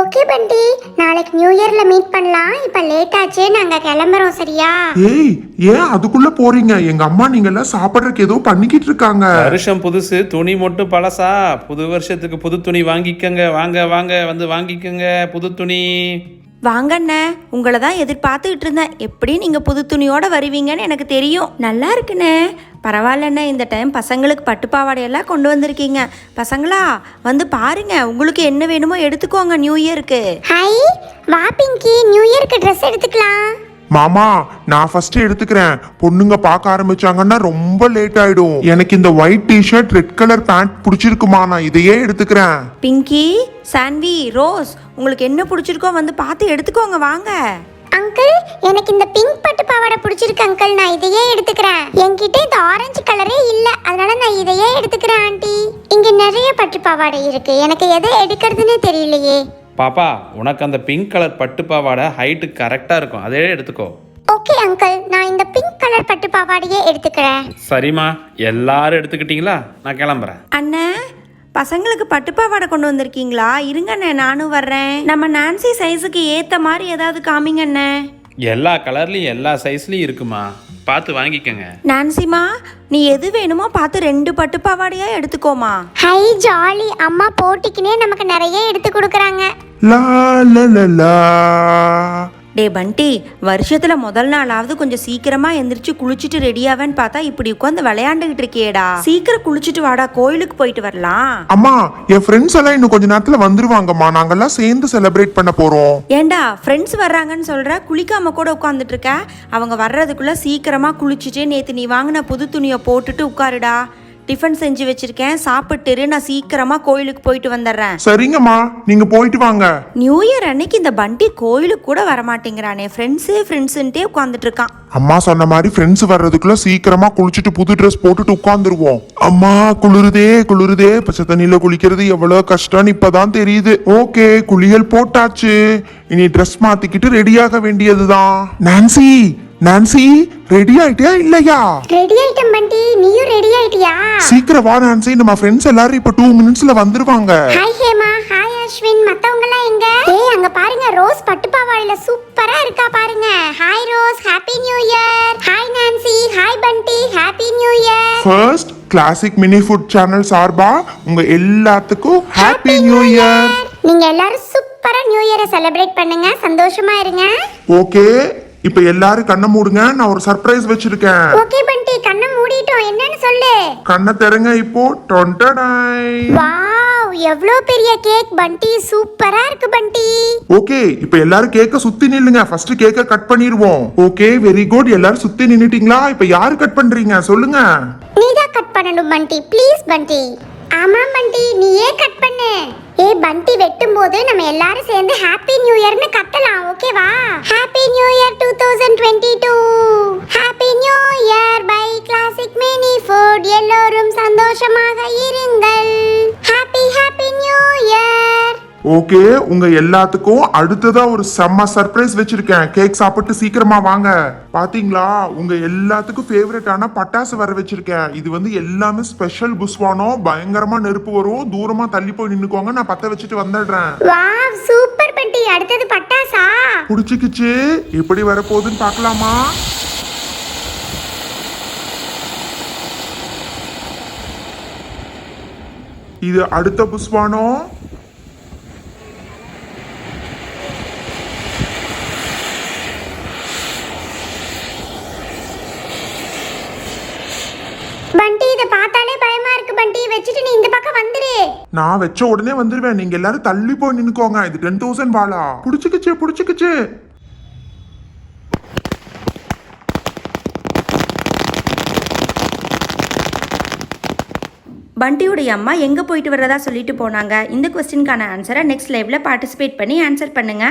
Okay பண்டி, நாளைக்கு new இயர்ல மீட் பண்ணலாம். இப்ப லேட் ஆச்சு, நாங்க கிளம்புறோம். சரியா? ஏய், ஏன் அதுக்குள்ள போறீங்க? எங்க அம்மா நீங்க எல்லாம் சாப்பிடறதுக்கு ஏதோ பண்ணிக்கிட்டு இருக்காங்க. வருஷம் புதுசு, துணி மட்டும் பழசா. புது வருஷத்துக்கு புது துணி வாங்கிக்கங்க. வாங்க வாங்க, வந்து வாங்கிக்கங்க புது துணி. வாங்கண்ணே, உங்களை தான் எதிர்பார்த்துக்கிட்டு இருந்தேன். எப்படி நீங்கள் புது துணியோடு வருவீங்கன்னு எனக்கு தெரியும். நல்லா இருக்குண்ணே. பரவாயில்லண்ணே, இந்த டைம் பசங்களுக்கு பட்டுப்பாவாடையெல்லாம் கொண்டு வந்திருக்கீங்க. பசங்களா வந்து பாருங்க, உங்களுக்கு என்ன வேணுமோ எடுத்துக்கோங்க நியூ இயருக்கு. ஹை, வா பிங்கி, நியூ இயருக்கு ட்ரெஸ் எடுத்துக்கலாம். மாமா, நான் ஃபர்ஸ்ட் எடுத்துக்கிறேன். பொண்ணுங்க பார்க்க ஆரம்பிச்சாங்கன்னா ரொம்ப லேட் ஆயிடும். எனக்கு இந்த white T-shirt, red colour pant பிடிச்சிருக்குமா, நான் இதையே எடுத்துக்கிறேன். பிங்கி, சான்வி, ரோஸ், உங்களுக்கு என்ன பிடிச்சிருக்கோ வந்து பார்த்து எடுத்துக்கோங்க. வாங்க. அங்கிள், எனக்கு இந்த பிங்க் பட்டு பாவாடை பிடிச்சிருக்கு அங்கிள், நான் இதையே எடுத்துக்கிறேன். என்கிட்ட இந்த ஆரஞ்சு கலரே இல்ல, அதனால நான் இதையே எடுத்துக்கிறேன். ஆண்டி, இங்க நிறைய பட்டு பாவாடை இருக்கு, எனக்கு எதை எடுக்கிறதுனே தெரியலையே. பாப்பா, உனக்கு அந்த பிங்க் கலர் பட்டு பாவாடை ஹைட்டு கரெக்டாக இருக்கும், அதே எடுத்துக்கோ. ஓகே அங்கிள், நான் இந்த பிங்க் கலர் பட்டு பாவாடையே எடுத்துக்கிறேன். சரிம்மா, எல்லாரும் எடுத்துக்கிட்டீங்களா? நான் கிளம்புறேன். அண்ணே, பசங்களுக்கு பட்டுப்பாவாடை கொண்டு வந்திருக்கீங்களா? இருங்கண்ணே, நானும் வர்றேன். நம்ம நான்சி சைஸுக்கு ஏற்ற மாதிரி ஏதாவது காமிங்கண்ணே. எல்லா கலர்லையும் எல்லா சைஸ்லையும் இருக்குமா, பார்த்து வாங்கிக்கோங்க. நான்சிமா, நீ எது வேணுமோ பார்த்து 2 பட்டுப்பாவாடையா எடுத்துக்கோமா. ஹை ஜாலி, அம்மா போட்டிக்குனே நமக்கு நிறைய எடுத்து கொடுக்குறாங்க. லா லா லா லா. டே பண்டி, வருஷத்துல முதல் நாளாவது கொஞ்சம் சீக்கிரமா எந்திரிச்சு குளிச்சுட்டு ரெடியாவேன்னு பார்த்தா இப்படி உட்காந்து விளையாண்டுகிட்டு இருக்கியேடா. சீக்கிரம் குளிச்சுட்டு வாடா, கோயிலுக்கு போயிட்டு வரலாம். அம்மா, என் ஃப்ரெண்ட்ஸ் எல்லாம் இன்னும் கொஞ்ச நேரத்துல வந்துருவாங்கம்மா. நாங்கெல்லாம் சேர்ந்து செலிப்ரேட் பண்ண போறோம். ஏண்டா, ஃப்ரெண்ட்ஸ் வர்றாங்கன்னு சொல்ற, குளிக்காம கூட உட்காந்துட்டு இருக்க? அவங்க வர்றதுக்குள்ள சீக்கிரமா குளிச்சுட்டு நேத்து நீ வாங்கின புது துணியை போட்டுட்டு உட்காருடா. டிஃபன் செஞ்சு வச்சிருக்கேன், சாப்பிட்டுரு. நான் சீக்கிரமா கோயிலுக்கு போயிட்டு வந்துடுறேன். சரிங்கம்மா, நீங்க போயிட்டு வாங்க. நியூ இயர் அன்னைக்கு இந்த பண்டி கோயிலுக்கு கூட வரமாட்டேங்கிறானே. ஃப்ரெண்ட்ஸுன்ட்டே உட்காந்துட்டு இருக்கான். அம்மா சொன்ன மாதிரி ஃப்ரெண்ட்ஸ் வர்றதுக்குள்ள சீக்கிரமா குளிச்சுட்டு புது ட்ரெஸ் போட்டுட்டு உட்காந்துருவோம். அம்மா, குளிருதே குளிருதே. பச்சை தண்ணியில குளிக்கிறது எவ்வளவு கஷ்டம்னு இப்பதான் தெரியுது. ஓகே, குளியல் போட்டாச்சு. இனி ட்ரெஸ் மாத்திக்கிட்டு ரெடியாக வேண்டியதுதான். நான்சி, நான்சி, ரெடி ஆயிட்டியா இல்லையா? ரெடி ஆயிட்டேன் பண்டி, நீயும் ரெடி ஆயிட்டியா? சீக்கிரம் வா நான்சி, நம்ம ஃப்ரெண்ட்ஸ் எல்லாரும் இப்ப 2 மினிட்ஸ்ல வந்துருவாங்க. ஹாய் ஹேமா, ஹாய் அஸ்வின், மத்தவங்க எல்லாம் எங்க? ஏய், அங்க பாருங்க, ரோஸ் பட்டு பாவாடையில சூப்பரா இருக்கா பாருங்க. Hi Rose, happy new year. Hi Nancy, hi Bunty, happy new year. First classic mini food channel சார்பா உங்க எல்லாத்துக்கும் ஹாப்பி நியூ இயர். நீங்க எல்லாரும் சூப்பரா நியூ இயரை செலிப்ரேட் பண்ணுங்க, சந்தோஷமா இருங்க. ஓகே, இப்ப எல்லாரும் கண்ணை மூடுங்க, நான் ஒரு சர்ப்ரைஸ் வச்சிருக்கேன். ஓகே பண்டி, கண்ணை மூடிட்டோம், என்னன்னு சொல்லு. கண்ணை திறங்க இப்போ. டொண்டடாய். வாவ், எவ்ளோ பெரிய கேக் பண்டி, சூப்பரா இருக்கு பண்டி. ஓகே, இப்ப எல்லாரும் கேக்க சுத்தி நில்லுங்க. ஃபர்ஸ்ட் கேக்க கட் பண்ணிடுவோம். Okay, very good. எல்லாரும் சுத்தி நின்னுட்டீங்களா? இப்ப யாரு கட் பண்றீங்க சொல்லுங்க. நீதான் கட் பண்ணணும் பண்டி, ப்ளீஸ் பண்டி. ஆமா பண்டி, நீயே கட் பண்ணு. ஏய் பண்டி, வெட்டும் போது நம்ம எல்லாரும் சேர்ந்து ஹாப்பி நியூ இயர்னு கத்தலாம், ஓகேவா? Happy new year 2022. Happy new year by classic mini food. எல்லோரும் சந்தோஷமாக இருங்கள். Happy happy new year. Okay, உங்க எல்லாத்துக்கும் அடுத்ததா ஒரு செம்ம சர்ப்ரைஸ் வச்சிருக்கேன். கேக் சாப்பிட்டு சீக்கிரமா வாங்க. பாத்தீங்களா, உங்க எல்லாத்துக்கும் ஃபேவரட்டான பட்டாசு வர வச்சிருக்கேன். இது வந்து எல்லாமே ஸ்பெஷல் புஸ்வானம். பயங்கரமா நெருப்பு வரும். தூரமா தள்ளி போய் நின்னுக்கோங்க, நான் பத்த வச்சுட்டு வந்துடுறேன். வாவ், சூப்பர் பண்டி. அடுத்தது பட்டாசா? புடிச்சுக்கிச்சு. எப்படி வரப்போகுதுன்னு பார்க்கலாமா? இது அடுத்த புஸ்வானம். பண்டி, இத பார்த்தாலே பயமா இருக்கு பண்டி. வச்சிட்டு நீ இந்த பக்கம் வந்துரு. நான் வச்ச உடனே வந்துருவேன். நீங்க எல்லாரும் தள்ளி போய் நின்னுக்கோங்க. இது 10,000 பாலா. புடிச்சுக்கிச்சு புடிச்சுக்கிச்சு. பண்டியோடைய அம்மா எங்கே போயிட்டு வர்றதா சொல்லிட்டு போனாங்க. இந்த கொஸ்டினுக்கான ஆன்சரை நெக்ஸ்ட் லைவ்ல பார்ட்டிசிபேட் பண்ணி ஆன்சர் பண்ணுங்க.